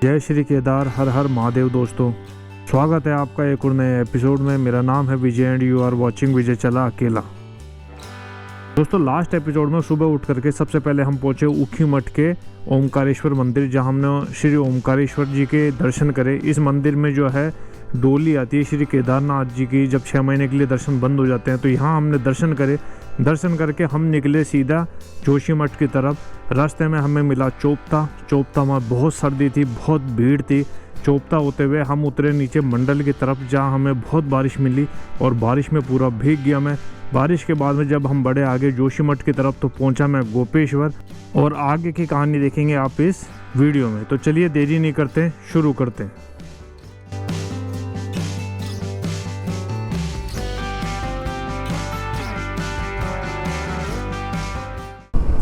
जय श्री केदार, हर हर महादेव। दोस्तों, स्वागत है आपका एक और नए एपिसोड में। मेरा नाम है विजय एंड यू आर वाचिंग विजय चला अकेला। दोस्तों, लास्ट एपिसोड में सुबह उठ करके सबसे पहले हम पहुंचे ऊखीमठ के ओमकारेश्वर मंदिर, जहां हमने श्री ओमकारेश्वर जी के दर्शन करे। इस मंदिर में जो है डोली आती है श्री केदारनाथ जी की, जब 6 महीने के लिए दर्शन बंद हो जाते हैं। तो यहाँ हमने दर्शन करे। दर्शन करके हम निकले सीधा जोशीमठ की तरफ। रास्ते में हमें मिला चोपता में बहुत सर्दी थी, बहुत भीड़ थी। चोपता होते हुए हम उतरे नीचे मंडल की तरफ, जहाँ हमें बहुत बारिश मिली और बारिश में पूरा भीग गया मैं। बारिश के बाद में जब हम बढ़े आगे जोशीमठ की तरफ तो पहुंचा मैं गोपेश्वर, और आगे की कहानी देखेंगे आप इस वीडियो में। तो चलिए देरी नहीं करते, शुरू करते हैं।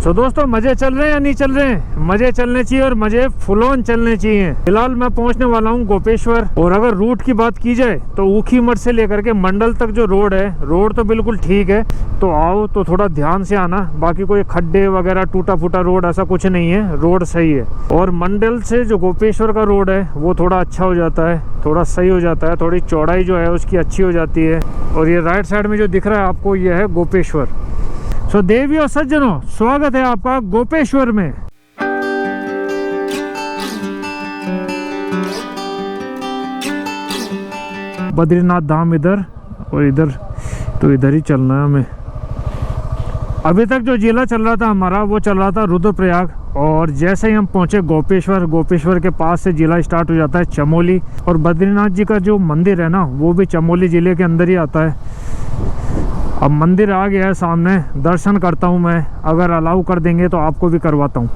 तो दोस्तों, मजे चल रहे हैं या नहीं चल रहे हैं? मजे चलने चाहिए और मजे फुल ऑन चलने चाहिए। फिलहाल मैं पहुंचने वाला हूं गोपेश्वर, और अगर रूट की बात की जाए तो ऊखीमठ से लेकर के मंडल तक जो रोड है, रोड तो बिल्कुल ठीक है। तो आओ तो थोड़ा ध्यान से आना, बाकी कोई खड्डे वगैरह टूटा फूटा रोड ऐसा कुछ नहीं है, रोड सही है। और मंडल से जो गोपेश्वर का रोड है वो थोड़ा अच्छा हो जाता है, थोड़ा सही हो जाता है, थोड़ी चौड़ाई जो है उसकी अच्छी हो जाती है। और ये राइट साइड में जो दिख रहा है आपको, ये है गोपेश्वर। सो देवी और सज्जनों, स्वागत है आपका गोपेश्वर में। बद्रीनाथ धाम इधर, और इधर तो इधर ही चलना है हमें। अभी तक जो जिला चल रहा था हमारा, वो चल रहा था रुद्रप्रयाग, और जैसे ही हम पहुंचे गोपेश्वर, गोपेश्वर के पास से जिला स्टार्ट हो जाता है चमोली। और बद्रीनाथ जी का जो मंदिर है ना, वो भी चमोली जिले के अंदर ही आता है। अब मंदिर आ गया है सामने, दर्शन करता हूं मैं। अगर अलाउ कर देंगे तो आपको भी करवाता हूं।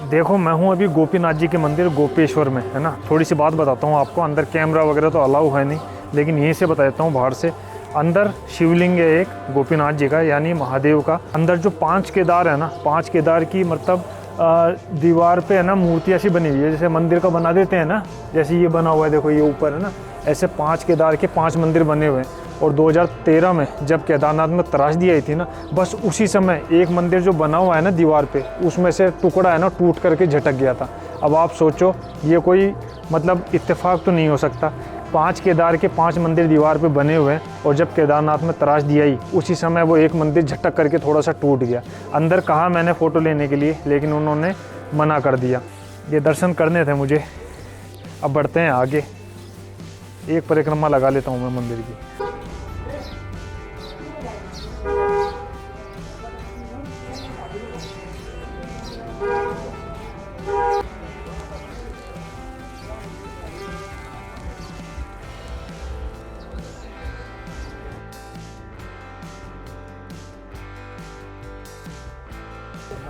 देखो, मैं हूं अभी गोपीनाथ जी के मंदिर गोपेश्वर में, है ना। थोड़ी सी बात बताता हूं आपको। अंदर कैमरा वगैरह तो अलाउ है नहीं, लेकिन यहीं से बता देता हूं बाहर से। अंदर शिवलिंग है एक गोपीनाथ जी का, यानी महादेव का। अंदर जो 5 केदार है ना, 5 केदार की मतलब दीवार पे है ना मूर्ति ऐसी बनी हुई है, जैसे मंदिर का बना देते हैं ना, जैसे ये बना हुआ है, देखो ये ऊपर है ना, ऐसे 5 केदार के 5 मंदिर बने हुए हैं। और 2013 में जब केदारनाथ में त्रासदी आई थी ना, बस उसी समय एक मंदिर जो बना हुआ है ना दीवार पे, उसमें से टुकड़ा है ना टूट करके झटक गया था। अब आप सोचो, ये कोई मतलब इत्तेफाक तो नहीं हो सकता। 5 केदार के 5 मंदिर दीवार पे बने हुए हैं, और जब केदारनाथ में त्रासदी आई उसी समय वो एक मंदिर झटक करके थोड़ा सा टूट गया। अंदर कहा मैंने फ़ोटो लेने के लिए, लेकिन उन्होंने मना कर दिया। ये दर्शन करने थे मुझे। अब बढ़ते हैं आगे, एक परिक्रमा लगा लेता हूँ मैं मंदिर की।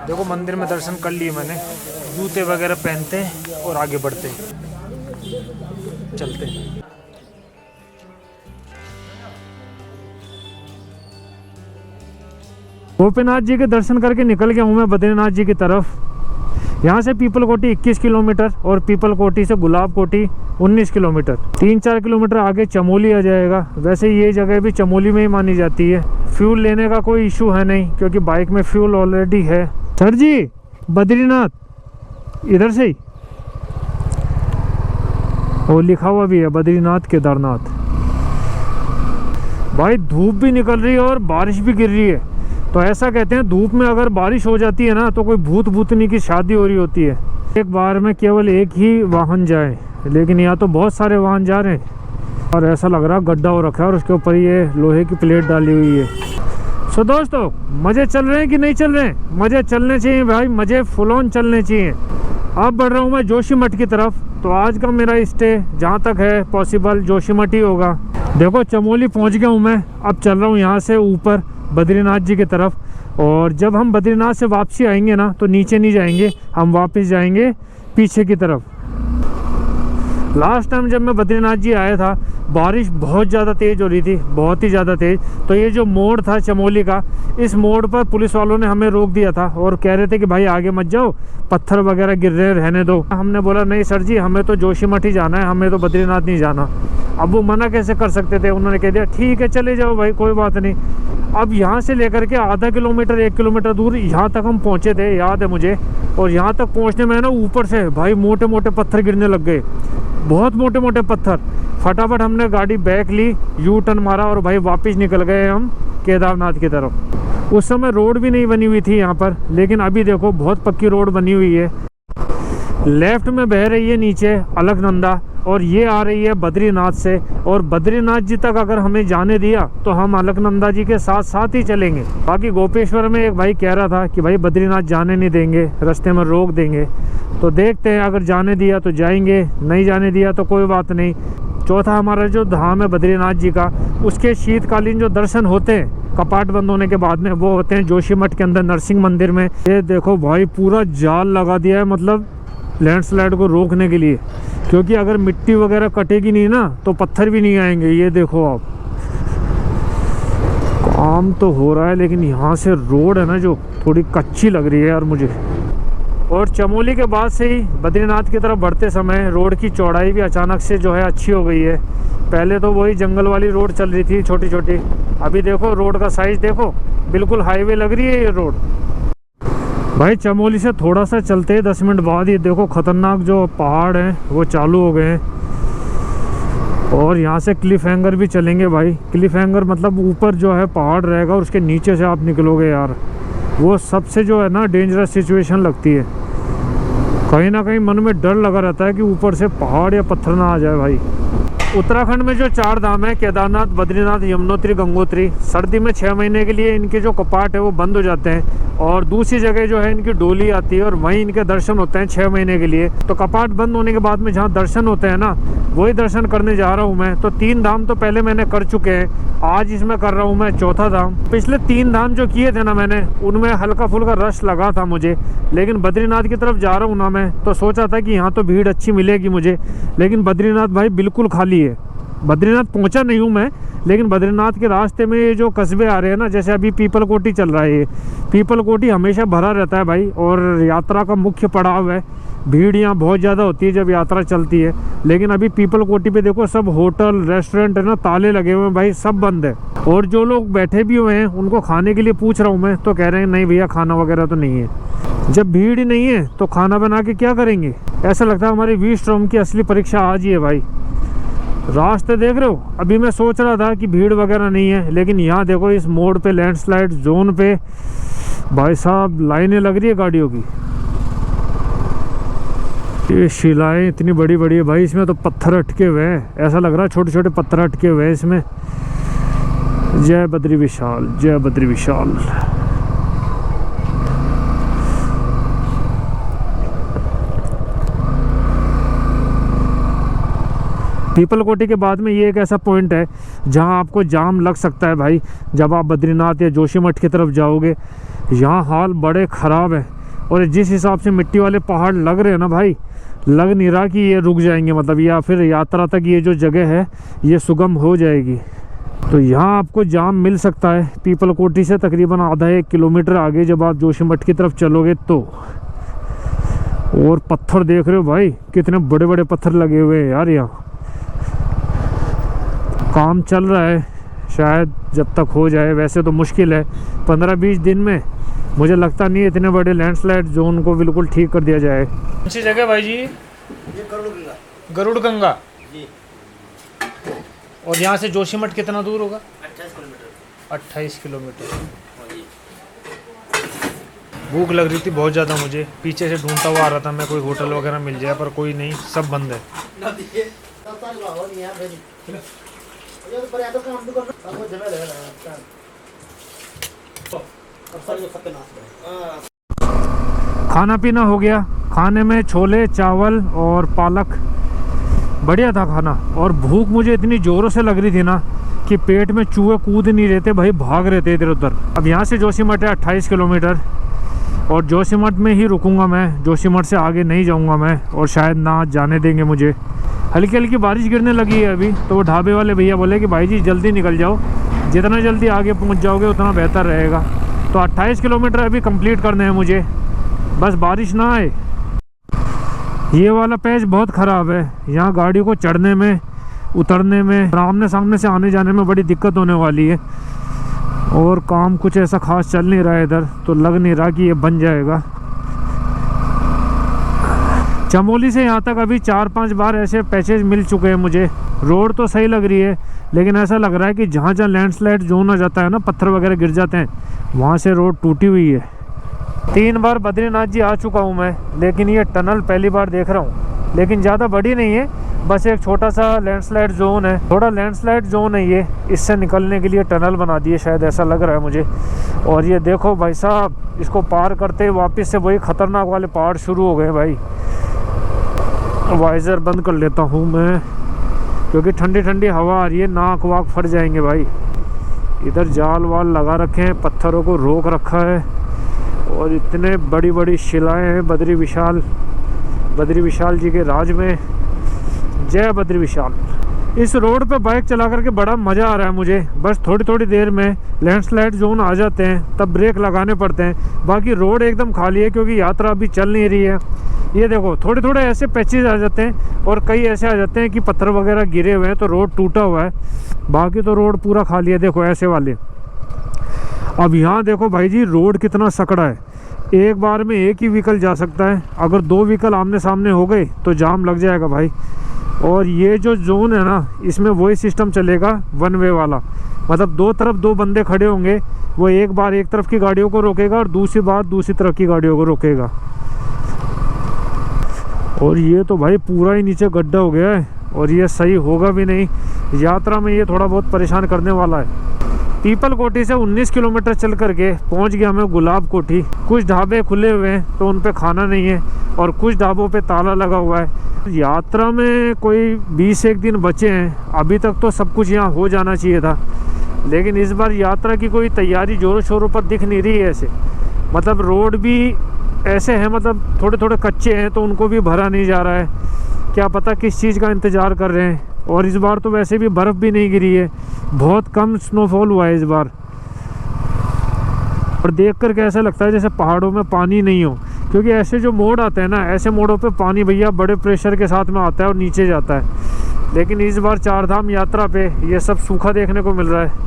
देखो, मंदिर में दर्शन कर लिए मैंने। जूते वगैरह पहनते हैं और आगे बढ़ते हैं, चलते हैं। गोपीनाथ जी के दर्शन करके निकल गया हूँ मैं बद्रीनाथ जी की तरफ। यहाँ से पीपल कोटी 21 किलोमीटर, और पीपल कोटी से गुलाब कोटी 19 किलोमीटर। 3-4 किलोमीटर आगे चमोली आ जाएगा। वैसे ये जगह भी चमोली में ही मानी जाती है। फ्यूल लेने का कोई इशू है नहीं, क्योंकि बाइक में फ्यूल ऑलरेडी है। सर जी, बद्रीनाथ इधर से ही, और लिखा हुआ भी है बद्रीनाथ केदारनाथ। भाई धूप भी निकल रही है और बारिश भी गिर रही है। तो ऐसा कहते हैं, धूप में अगर बारिश हो जाती है ना, तो कोई भूत भूतनी की शादी हो रही होती है। एक बार में केवल एक ही वाहन जाए, लेकिन यहाँ तो बहुत सारे वाहन जा रहे हैं। और ऐसा लग रहा गड्ढा हो रखा है, और उसके ऊपर ये लोहे की प्लेट डाली हुई है। सो दोस्तों, मज़े चल रहे हैं कि नहीं चल रहे हैं? मज़े चलने चाहिए भाई, मज़े फुल ऑन चलने चाहिए। अब बढ़ रहा हूँ मैं जोशीमठ की तरफ। तो आज का मेरा स्टे जहाँ तक है पॉसिबल जोशीमठ ही होगा। देखो, चमोली पहुँच गया हूँ मैं। अब चल रहा हूँ यहाँ से ऊपर बद्रीनाथ जी की तरफ। और जब हम बद्रीनाथ से वापसी आएंगे ना, तो नीचे नहीं जाएंगे, हम वापस जाएंगे पीछे की तरफ। लास्ट टाइम जब मैं बद्रीनाथ जी आया था बारिश बहुत ज़्यादा तेज़ हो रही थी, बहुत ही ज़्यादा तेज़। तो ये जो मोड़ था चमोली का, इस मोड़ पर पुलिस वालों ने हमें रोक दिया था और कह रहे थे कि भाई आगे मत जाओ, पत्थर वगैरह गिर रहे, रहने दो। हमने बोला नहीं सर जी, हमें तो जोशीमठ ही जाना है, हमें तो बद्रीनाथ नहीं जाना। अब वो मना कैसे कर सकते थे, उन्होंने कह दिया ठीक है चले जाओ भाई, कोई बात नहीं। अब यहाँ से लेकर के आधा किलोमीटर 1 किलोमीटर दूर यहाँ तक हम पहुँचे थे, याद है मुझे। और यहाँ तक पहुँचने में ना ऊपर से भाई मोटे मोटे पत्थर गिरने लग गए, बहुत मोटे मोटे पत्थर। फटाफट हमने गाड़ी बैक ली, यू टर्न मारा और भाई वापस निकल गए हम केदारनाथ की तरफ। उस समय रोड भी नहीं बनी हुई थी यहाँ पर, लेकिन अभी देखो बहुत पक्की रोड बनी हुई है। लेफ्ट में बह रही है नीचे अलकनंदा और ये आ रही है बद्रीनाथ से। और बद्रीनाथ जी तक अगर हमें जाने दिया तो हम अलकनंदा जी के साथ साथ ही चलेंगे। बाकी गोपेश्वर में एक भाई कह रहा था कि भाई बद्रीनाथ जाने नहीं देंगे, रास्ते में रोक देंगे। तो देखते हैं, अगर जाने दिया तो जाएंगे, नहीं जाने दिया तो कोई बात नहीं। चौथा हमारा जो धाम है बद्रीनाथ जी का, उसके शीतकालीन जो दर्शन होते हैं कपाट बंद होने के बाद में, वो होते हैं जोशीमठ के अंदर नरसिंह मंदिर में। ये देखो भाई पूरा जाल लगा दिया है, मतलब लैंडस्लाइड को रोकने के लिए, क्योंकि अगर मिट्टी वगैरह कटेगी नहीं ना तो पत्थर भी नहीं आएंगे। ये देखो आप, काम तो हो रहा है, लेकिन यहाँ से रोड है ना जो थोड़ी कच्ची लग रही है यार मुझे। और चमोली के बाद से ही बद्रीनाथ की तरफ बढ़ते समय रोड की चौड़ाई भी अचानक से जो है अच्छी हो गई है। पहले तो वही जंगल वाली रोड चल रही थी छोटी छोटी, अभी देखो रोड का साइज देखो, बिल्कुल हाईवे लग रही है ये रोड। भाई चमोली से थोड़ा सा चलते हैं 10 मिनट बाद ये देखो खतरनाक जो पहाड़ हैं वो चालू हो गए हैं। और यहाँ से क्लिफ हैंगर भी चलेंगे भाई। क्लिफ हैंगर मतलब ऊपर जो है पहाड़ रहेगा और उसके नीचे से आप निकलोगे यार, वो सबसे जो है ना डेंजरस सिचुएशन लगती है। कहीं ना कहीं मन में डर लगा रहता है कि ऊपर से पहाड़ या पत्थर ना आ जाए भाई। उत्तराखंड में जो 4 धाम है, केदारनाथ, बद्रीनाथ, यमुनोत्री, गंगोत्री, सर्दी में 6 महीने के लिए इनके जो कपाट है वो बंद हो जाते हैं। और दूसरी जगह जो है इनकी डोली आती है और वहीं इनके दर्शन होते हैं 6 महीने के लिए। तो कपाट बंद होने के बाद में जहाँ दर्शन होते हैं ना, वही दर्शन करने जा रहा हूँ मैं। तो 3 धाम तो पहले मैंने कर चुके हैं, आज इसमें कर रहा हूँ मैं चौथा धाम। पिछले 3 धाम जो किए थे ना मैंने, उनमें हल्का फुल्का रश लगा था मुझे, लेकिन बद्रीनाथ की तरफ जा रहा हूँ ना मैं, तो सोचा था कि यहाँ तो भीड़ अच्छी मिलेगी मुझे, लेकिन बद्रीनाथ भाई बिल्कुल खाली है। बद्रीनाथ पहुंचा नहीं हूं मैं, लेकिन बद्रीनाथ के रास्ते में ये जो कस्बे आ रहे हैं ना, जैसे अभी पीपल कोटी चल रहा है, ये पीपल कोटी हमेशा भरा रहता है भाई, और यात्रा का मुख्य पड़ाव है। भीड़ यहाँ बहुत ज़्यादा होती है जब यात्रा चलती है। लेकिन अभी पीपल कोटी पे देखो सब होटल रेस्टोरेंट है ना, ताले लगे हुए हैं भाई, सब बंद है। और जो लोग बैठे भी हुए हैं उनको खाने के लिए पूछ रहा हूँ मैं, तो कह रहे हैं नहीं भैया खाना वगैरह तो नहीं है। जब भीड़ ही नहीं है तो खाना बना के क्या करेंगे। ऐसा लगता है हमारी वी-स्टॉर्म की असली परीक्षा आज ही है भाई। रास्ते देख रहे हो, अभी मैं सोच रहा था कि भीड़ वगैरह नहीं है, लेकिन यहाँ देखो इस मोड़ पे लैंडस्लाइड जोन पे भाई साहब लाइनें लग रही है गाड़ियों की। ये शिलाएं इतनी बड़ी बड़ी है भाई, इसमें तो पत्थर अटके हुए हैं, ऐसा लग रहा है छोटे छोटे पत्थर अटके हुए हैं इसमें। जय बद्री विशाल, जय बद्री विशाल। पीपल कोटी के बाद में ये एक ऐसा पॉइंट है जहां आपको जाम लग सकता है भाई, जब आप बद्रीनाथ या जोशीमठ की तरफ जाओगे। यहाँ हाल बड़े ख़राब है, और जिस हिसाब से मिट्टी वाले पहाड़ लग रहे हैं ना भाई, लग नहीं रहा कि ये रुक जाएंगे, मतलब या फिर यात्रा तक ये जो जगह है ये सुगम हो जाएगी। तो यहाँ आपको जाम मिल सकता है पीपल कोटी से तकरीबन आधा 1 किलोमीटर आगे जब आप जोशीमठ की तरफ चलोगे तो। और पत्थर देख रहे हो भाई, कितने बड़े बड़े पत्थर लगे हुए हैं यार। यहाँ काम चल रहा है, शायद जब तक हो जाए, वैसे तो मुश्किल है। 15-20 दिन में मुझे लगता नहीं है इतने बड़े लैंडस्लाइड जोन को बिल्कुल ठीक कर दिया जाए। कौन सी जगह भाई जी? ये गरुड़ गंगा जी। और यहाँ से जोशीमठ कितना दूर होगा? 28 किलोमीटर। 28 किलोमीटर। भूख लग रही थी बहुत ज़्यादा मुझे, पीछे से ढूंढता हुआ आ रहा था मैं कोई होटल वगैरह मिल जाए, पर कोई नहीं, सब बंद है। खाना पीना हो गया, खाने में छोले चावल और पालक, बढ़िया था खाना। और भूख मुझे इतनी ज़ोरों से लग रही थी ना कि पेट में चूहे कूद नहीं रहते भाई, भाग रहे थे इधर उधर। अब यहाँ से जोशीमठ है 28 किलोमीटर, और जोशीमठ में ही रुकूंगा मैं, जोशीमठ से आगे नहीं जाऊंगा मैं, और शायद ना जाने देंगे मुझे। हल्की हल्की बारिश गिरने लगी है अभी, तो वो ढाबे वाले भैया बोले कि भाई जी जल्दी निकल जाओ, जितना जल्दी आगे पहुंच जाओगे उतना बेहतर रहेगा। तो 28 किलोमीटर अभी कंप्लीट करने हैं मुझे, बस बारिश ना आए। ये वाला पैच बहुत ख़राब है, यहाँ गाड़ी को चढ़ने में उतरने में आमने सामने से आने जाने में बड़ी दिक्कत होने वाली है। और काम कुछ ऐसा खास चल नहीं रहा है इधर, तो लग नहीं रहा कि ये बन जाएगा। चमोली से यहाँ तक अभी 4-5 बार ऐसे पैचेज मिल चुके हैं मुझे। रोड तो सही लग रही है, लेकिन ऐसा लग रहा है कि जहाँ जहाँ लैंडस्लाइड जोन आ जाता है ना, पत्थर वगैरह गिर जाते हैं, वहाँ से रोड टूटी हुई है। 3 बार बद्रीनाथ जी आ चुका हूँ मैं, लेकिन ये टनल पहली बार देख रहा हूँ। लेकिन ज़्यादा बड़ी नहीं है, बस एक छोटा सा लैंडस्लाइड जोन है, थोड़ा लैंडस्लाइड जोन है ये, इससे निकलने के लिए टनल बना दी है शायद, ऐसा लग रहा है मुझे। और ये देखो भाई साहब, इसको पार करते वापस से वही ख़तरनाक वाले पहाड़ शुरू हो गए भाई। वाइज़र बंद कर लेता हूँ मैं, क्योंकि ठंडी ठंडी हवा आ रही है, नाक वाक फट जाएंगे भाई। इधर जाल वाल लगा रखे हैं, पत्थरों को रोक रखा है, और इतने बड़ी बड़ी शिलाएं हैं बद्री विशाल जी के राज में। जय बद्री विशाल। इस रोड पे बाइक चला करके बड़ा मज़ा आ रहा है मुझे। बस थोड़ी थोड़ी देर में लैंडस्लाइड जोन आ जाते हैं, तब ब्रेक लगाने पड़ते हैं। बाकी रोड एकदम खाली है, क्योंकि यात्रा अभी चल नहीं रही है। ये देखो थोड़े थोड़े ऐसे पैचेज आ जाते हैं, और कई ऐसे आ जाते हैं कि पत्थर वगैरह गिरे हुए हैं, तो रोड टूटा हुआ है। बाकी तो रोड पूरा खाली है, देखो ऐसे वाले। अब यहाँ देखो भाई जी, रोड कितना सकड़ा है, एक बार में एक ही व्हीकल जा सकता है। अगर 2 व्हीकल आमने सामने हो गए तो जाम लग जाएगा भाई। और ये जो जोन है ना, इसमें वही सिस्टम चलेगा, 1 वे वाला। मतलब 2 तरफ 2 बंदे खड़े होंगे, वो एक बार एक तरफ की गाड़ियों को रोकेगा और दूसरी बार दूसरी तरफ की गाड़ियों को रोकेगा। और ये तो भाई पूरा ही नीचे गड्ढा हो गया है, और ये सही होगा भी नहीं। यात्रा में ये थोड़ा बहुत परेशान करने वाला है। पीपल कोठी से 19 किलोमीटर चल करके पहुंच गया मैं गुलाब कोठी। कुछ ढाबे खुले हुए हैं तो उन पे खाना नहीं है, और कुछ ढाबों पे ताला लगा हुआ है। यात्रा में कोई 20-1 दिन बचे हैं, अभी तक तो सब कुछ यहाँ हो जाना चाहिए था, लेकिन इस बार यात्रा की कोई तैयारी जोरों शोरों पर दिख नहीं रही है ऐसे। मतलब रोड भी ऐसे हैं, मतलब थोड़े थोड़े कच्चे हैं, तो उनको भी भरा नहीं जा रहा है। क्या पता किस चीज़ का इंतज़ार कर रहे हैं। और इस बार तो वैसे भी बर्फ़ भी नहीं गिरी है, बहुत कम स्नोफॉल हुआ है इस बार। और देख कर कैसा लगता है जैसे पहाड़ों में पानी नहीं हो, क्योंकि ऐसे जो मोड़ आते हैं ना, ऐसे मोड़ों पे पानी भैया बड़े प्रेशर के साथ में आता है और नीचे जाता है। लेकिन इस बार 4 धाम यात्रा पे ये सब सूखा देखने को मिल रहा है।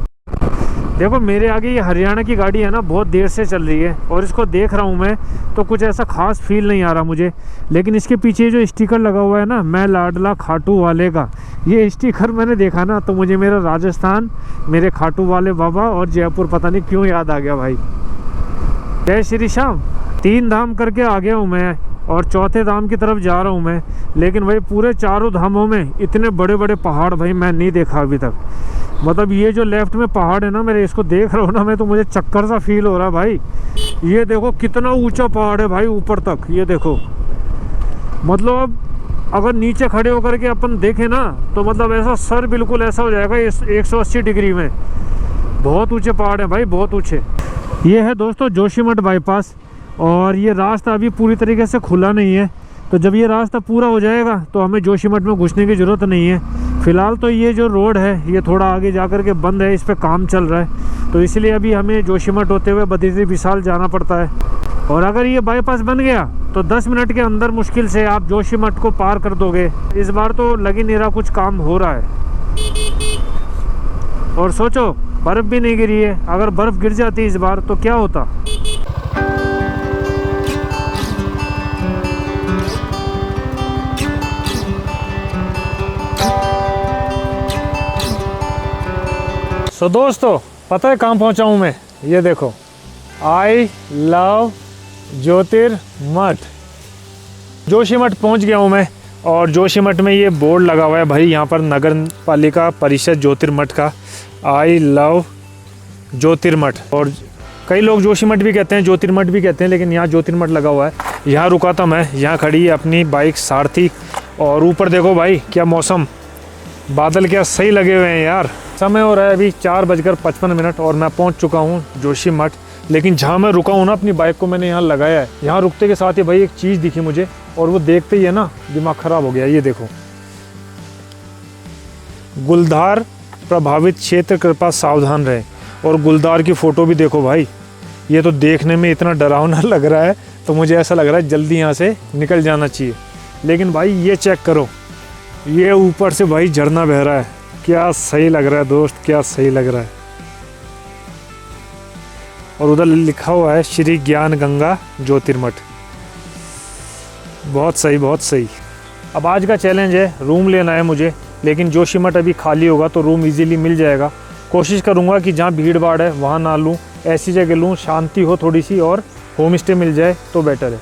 देखो मेरे आगे ये हरियाणा की गाड़ी है ना, बहुत देर से चल रही है, और इसको देख रहा हूँ मैं, तो कुछ ऐसा खास फील नहीं आ रहा मुझे। लेकिन इसके पीछे जो स्टिकर लगा हुआ है ना, मैं लाडला खाटू वाले का, ये स्टिकर मैंने देखा ना, तो मुझे मेरा राजस्थान, मेरे खाटू वाले बाबा और जयपुर पता नहीं क्यों याद आ गया भाई। जय श्री श्याम। 3 धाम करके आ गया हूँ मैं, और 4थे धाम की तरफ जा रहा हूँ मैं। लेकिन भाई पूरे 4 धामों में इतने बड़े बड़े पहाड़ भाई मैं नहीं देखा अभी तक। मतलब ये जो लेफ्ट में पहाड़ है ना मेरे, इसको देख रहा हूँ ना मैं, तो मुझे चक्कर सा फील हो रहा है भाई। ये देखो कितना ऊंचा पहाड़ है भाई ऊपर तक, ये देखो। मतलब अगर नीचे खड़े होकर के अपन देखें ना, तो मतलब ऐसा सर बिल्कुल ऐसा हो जाएगा 180 डिग्री में। बहुत ऊंचे पहाड़ हैं भाई, बहुत ऊंचे। ये है दोस्तों जोशीमठ बाईपास, और ये रास्ता अभी पूरी तरीके से खुला नहीं है। तो जब ये रास्ता पूरा हो जाएगा तो हमें जोशीमठ में घुसने की ज़रूरत नहीं है। फ़िलहाल तो ये जो रोड है ये थोड़ा आगे जा कर के बंद है, इस पर काम चल रहा है, तो इसलिए अभी हमें जोशीमठ होते हुए बद्री विशाल जाना पड़ता है। और अगर ये बाईपास बन गया तो 10 मिनट के अंदर मुश्किल से आप जोशीमठ को पार कर दोगे। इस बार तो लग ही नहीं रहा कुछ काम हो रहा है। और सोचो बर्फ़ भी नहीं गिरी है, अगर बर्फ़ गिर जाती इस बार तो क्या होता। तो दोस्तों पता है कहाँ पहुँचा हूँ मैं, ये देखो, आई लव ज्योतिर्मठ। जोशीमठ पहुँच गया हूँ मैं, और जोशीमठ में ये बोर्ड लगा हुआ है भाई, यहाँ पर नगर पालिका परिषद ज्योतिर्मठ का, आई लव ज्योतिर्मठ। और कई लोग जोशीमठ भी कहते हैं, ज्योतिर्मठ भी कहते हैं, लेकिन यहाँ ज्योतिर्मठ लगा हुआ है। यहाँ रुका था मैं, यहाँ खड़ी है अपनी बाइक सारथी। और ऊपर देखो भाई क्या मौसम, बादल क्या सही लगे हुए हैं यार। समय हो रहा है अभी 4:55 और मैं पहुंच चुका हूं जोशीमठ। लेकिन जहां मैं रुका हूं ना, अपनी बाइक को मैंने यहां लगाया है। यहां रुकते के साथ ही भाई एक चीज़ दिखी मुझे, और वो देखते ही है ना दिमाग ख़राब हो गया। ये देखो, गुलदार प्रभावित क्षेत्र कृपया सावधान रहें। और गुलदार की फ़ोटो भी देखो भाई, ये तो देखने में इतना डरावना लग रहा है, तो मुझे ऐसा लग रहा है जल्दी यहाँ से निकल जाना चाहिए। लेकिन भाई ये चेक करो, ये ऊपर से भाई झरना बह रहा है, क्या सही लग रहा है दोस्त, क्या सही लग रहा है। और उधर लिखा हुआ है श्री ज्ञान गंगा ज्योतिर्मठ। बहुत सही, बहुत सही। अब आज का चैलेंज है, रूम लेना है मुझे, लेकिन जोशीमठ अभी खाली होगा तो रूम इजीली मिल जाएगा। कोशिश करूँगा कि जहाँ भीड़ भाड़ है वहाँ ना लूँ, ऐसी जगह लूँ शांति हो थोड़ी सी और होम स्टे मिल जाए तो बेटर है।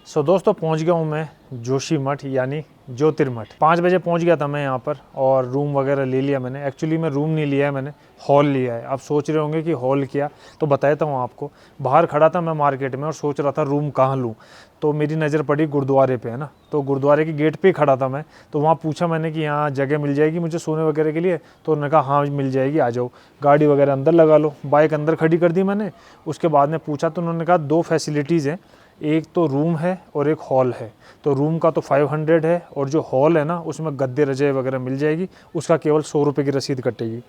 सो दोस्तों पहुँच गया हूँ मैं जोशीमठ यानी ज्योतिर्मठ। 5 बजे पहुँच गया था मैं यहाँ पर और रूम वगैरह ले लिया मैंने। एक्चुअली मैं रूम नहीं लिया है, मैंने हॉल लिया है। आप सोच रहे होंगे कि हॉल क्या, तो बताता हूँ आपको। बाहर खड़ा था मैं मार्केट में और सोच रहा था रूम कहाँ लूँ, तो मेरी नज़र पड़ी गुरुद्वारे पे, है ना। तो गुरुद्वारे के गेट पे ही खड़ा था मैं, तो वहाँ पूछा मैंने कि यहाँ जगह मिल जाएगी मुझे सोने वगैरह के लिए। तो उन्होंने कहा हाँ मिल जाएगी, आ जाओ, गाड़ी वगैरह अंदर लगा लो। बाइक अंदर खड़ी कर दी मैंने। उसके बाद में पूछा तो उन्होंने कहा 2 फैसिलिटीज़ हैं, एक तो रूम है और एक हॉल है। तो रूम का तो 500 है और जो हॉल है ना उसमें गद्दे रजाई वगैरह मिल जाएगी, उसका केवल 100 रुपये की रसीद कटेगी।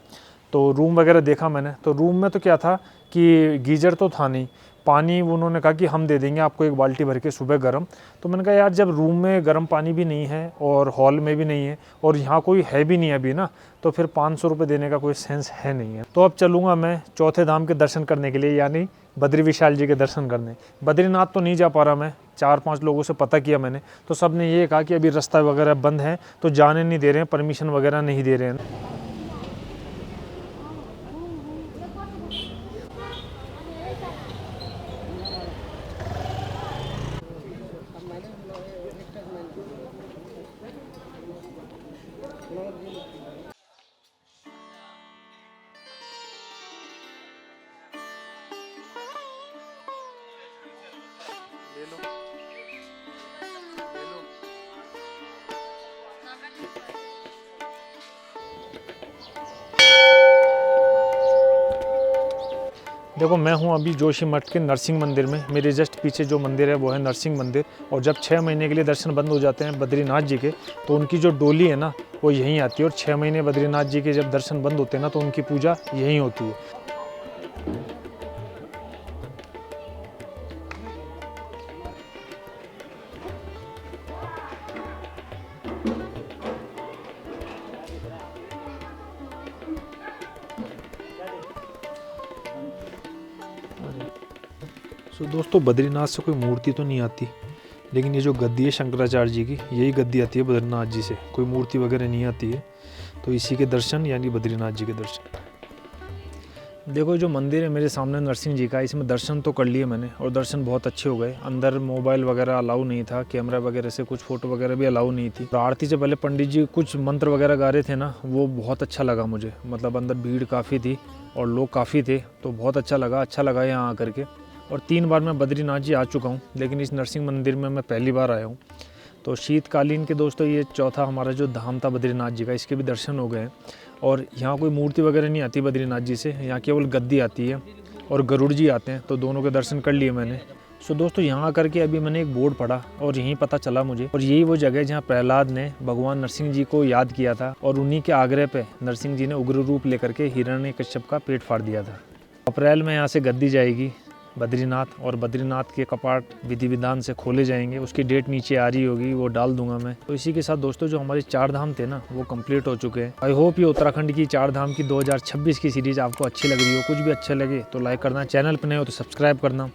तो रूम वगैरह देखा मैंने, तो रूम में तो क्या था कि गीजर तो था नहीं, पानी उन्होंने कहा कि हम दे देंगे आपको 1 बाल्टी भर के सुबह गर्म। तो मैंने कहा यार जब रूम में गर्म पानी भी नहीं है और हॉल में भी नहीं है और यहाँ कोई है भी नहीं अभी ना, तो फिर 500 रुपये देने का कोई सेंस है नहीं है। तो अब चलूँगा मैं चौथे धाम के दर्शन करने के लिए, यानी बद्री विशाल जी के दर्शन करने। बद्रीनाथ तो नहीं जा पा रहा मैं, 4-5 लोगों से पता किया मैंने, तो सब ने ये कहा कि अभी रास्ता वगैरह बंद है तो जाने नहीं दे रहे हैं, परमिशन वगैरह नहीं दे रहे हैं। देखो मैं हूँ अभी जोशीमठ के नरसिंह मंदिर में। मेरे जस्ट पीछे जो मंदिर है वो है नरसिंह मंदिर। और जब 6 महीने के लिए दर्शन बंद हो जाते हैं बद्रीनाथ जी के, तो उनकी जो डोली है ना वो यहीं आती है। और 6 महीने बद्रीनाथ जी के जब दर्शन बंद होते हैं ना तो उनकी पूजा यहीं होती है। सो दोस्तों बद्रीनाथ से कोई मूर्ति तो नहीं आती, लेकिन ये जो गद्दी है शंकराचार्य जी की, यही गद्दी आती है बद्रीनाथ जी से, कोई मूर्ति वगैरह नहीं आती है। तो इसी के दर्शन यानी बद्रीनाथ जी के दर्शन। देखो जो मंदिर है मेरे सामने नरसिंह जी का, इसमें दर्शन तो कर लिए मैंने और दर्शन बहुत अच्छे हो गए। अंदर मोबाइल वगैरह अलाउ नहीं था, कैमरा वगैरह से कुछ फ़ोटो वगैरह भी अलाउ नहीं थी। तो आरती से पहले पंडित जी कुछ मंत्र वगैरह गा रहे थे ना, वो बहुत अच्छा लगा मुझे। मतलब अंदर भीड़ काफ़ी थी और लोग काफ़ी थे, तो बहुत अच्छा लगा यहाँ आकर के। और 3 बार मैं बद्रीनाथ जी आ चुका हूँ, लेकिन इस नरसिंह मंदिर में मैं पहली बार आया हूँ। तो शीतकालीन के दोस्तों ये चौथा हमारा जो धाम था बद्रीनाथ जी का, इसके भी दर्शन हो गए हैं। और यहाँ कोई मूर्ति वगैरह नहीं आती बद्रीनाथ जी से, यहाँ केवल गद्दी आती है और गरुड़ जी आते हैं, तो दोनों के दर्शन कर लिए मैंने। सो दोस्तों यहाँ आकर के अभी मैंने एक बोर्ड पढ़ा और यहीं पता चला मुझे, और यही वो जगह है जहाँ प्रहलाद ने भगवान नरसिंह जी को याद किया था और उन्हीं के आग्रह पे नरसिंह जी ने उग्र रूप लेकर के हिरण्यकश्यप का पेट फाड़ दिया था। अप्रैल में यहाँ से गद्दी जाएगी बद्रीनाथ, और बद्रीनाथ के कपाट विधि विधान से खोले जाएंगे। उसकी डेट नीचे आ रही होगी, वो डाल दूंगा मैं। तो इसी के साथ दोस्तों जो हमारे 4 धाम थे ना वो कंप्लीट हो चुके हैं। आई होप ये उत्तराखंड की 4 धाम की 2026 की सीरीज आपको अच्छी लग रही हो। कुछ भी अच्छा लगे तो लाइक करना, चैनल पर नए हो तो सब्सक्राइब करना।